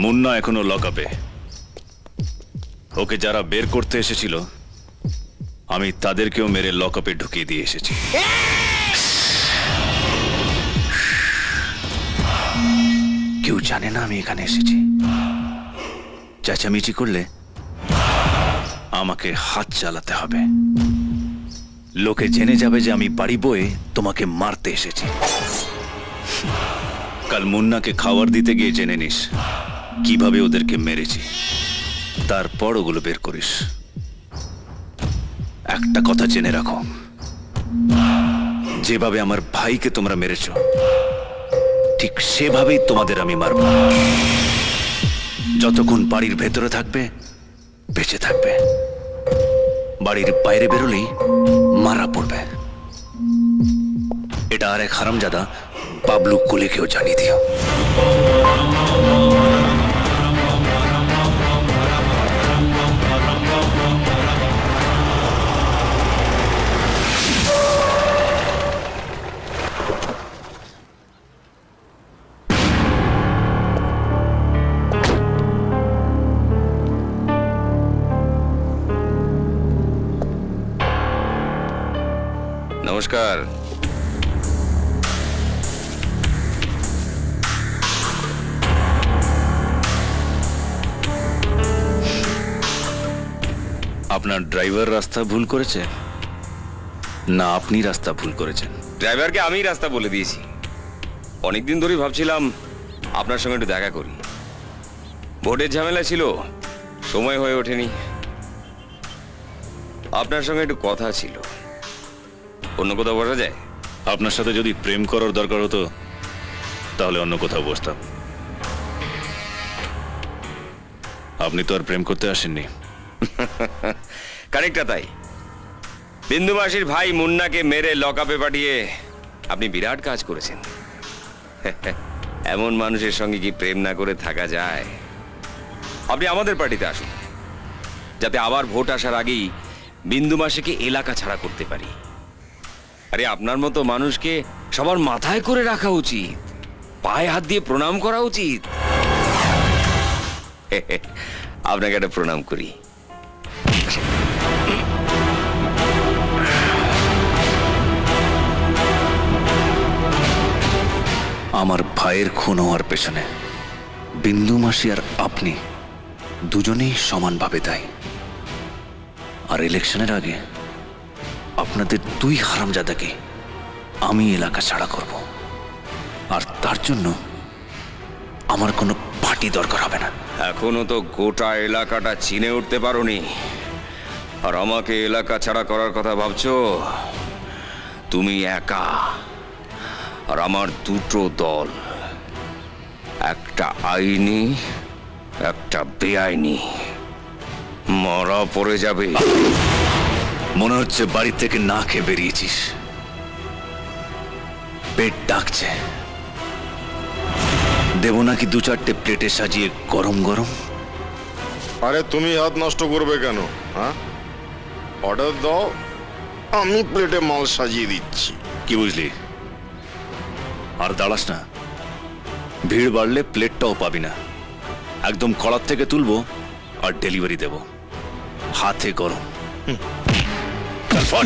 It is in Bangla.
মুন্না এখনো লকআপে। ওকে যারা বের করতে এসেছিল আমি তাদেরকেও মেরে লকআপে ঢুকিয়ে দিয়ে এসেছি। কেউ জানে না আমি এখানে এসেছি। চেঁচামেচি করলে আমাকে হাত চালাতে হবে। লোকে জেনে যাবে যে আমি বাড়ি বয়ে তোমাকে মারতে এসেছি। কাল মুন্নাকে খাবার দিতে গিয়ে জেনে নিস কিভাবে ওদেরকে মেরেছি, তারপর ওগুলো বের করিস। একটা কথা জেনে রাখো, যেভাবে আমার ভাইকে তোমরা মেরেছ ঠিক সেভাবেই তোমাদের আমি মারব। যতক্ষণ বাড়ির ভেতরে থাকবে বেঁচে থাকবে, বাড়ির বাইরে বেরোলেই মারা পড়বে। এটা আর এক হারামজাদা বাবলু কোলেকেও জানিয়ে দিও। নমস্কার। আপনার ড্রাইভার রাস্তা ভুল করেছে না আপনি রাস্তা ভুল করেছেন? ড্রাইভারকে আমি রাস্তা বলে দিয়েছি। অনেকদিন ধরেই ভাবছিলাম আপনার সঙ্গে একটু দেখা করি। ভোটের ঝামেলা ছিল, সময় হয়ে ওঠেনি। আপনার সঙ্গে একটু কথা ছিল। অন্য কোথাও বসা যায়? আপনার সাথে যদি প্রেম করার দরকার হতো তাহলে অন্য কোথাও বসতাম। আপনি তো আর প্রেম করতে আসেননি। কারেক্টটা তাই। বিন্দু মাসির ভাই মুন্নাকে মেরে লকআপে পাঠিয়ে আপনি বিরাট কাজ করেছেন। এমন মানুষের সঙ্গে কি প্রেম না করে থাকা যায়? আপনি আমাদের পার্টিতে আসুন, যাতে আবার ভোট আসার আগেই বিন্দু মাসিকে এলাকা ছাড়া করতে পারি। আরে আপনার মতো মানুষকে সবার মাথায় করে রাখা উচিত, পায়ে হাত দিয়ে প্রণাম করা উচিত। আপনাকে একটা প্রণাম করি। আমার ভাইয়ের খুন হওয়ার পেছনে বিন্দু মাসি আর আপনি দুজনেই সমানভাবে দায়ী। আর ইলেকশনের আগে আপনাদের দুই হারামজাদাকে আমি এলাকা ছাড়া করব, আর তার জন্য আমার কোনো পার্টি দরকার হবে না। এখনো তো গোটা এলাকাটা চিনে উঠতে পারোনি, আর আমাকে এলাকা ছাড়া করার কথা ভাবছো? তুমি একা, আর আমার দুটো দল, একটা আইনি একটা বেআইনি। মরা পড়ে যাবে। মনে হচ্ছে বাড়ি থেকে না খেয়ে বেরিয়েছিস, পেট ডাকছে। দেব নাকি দু চারটে প্লেটে সাজিয়ে গরম গরম? আরে তুমি হাত নষ্ট করবে কেন? হ্যাঁ, অর্ডার দাও, আমি প্লেটে মাল সাজিয়ে দিচ্ছি। কি বুঝলি? আর দাঁড়াস না, ভিড় বাড়লে প্লেটটাও পাবি না। একদম কড়ার থেকে তুলবো আর ডেলিভারি দেব, হাতে গরম। চল ফট।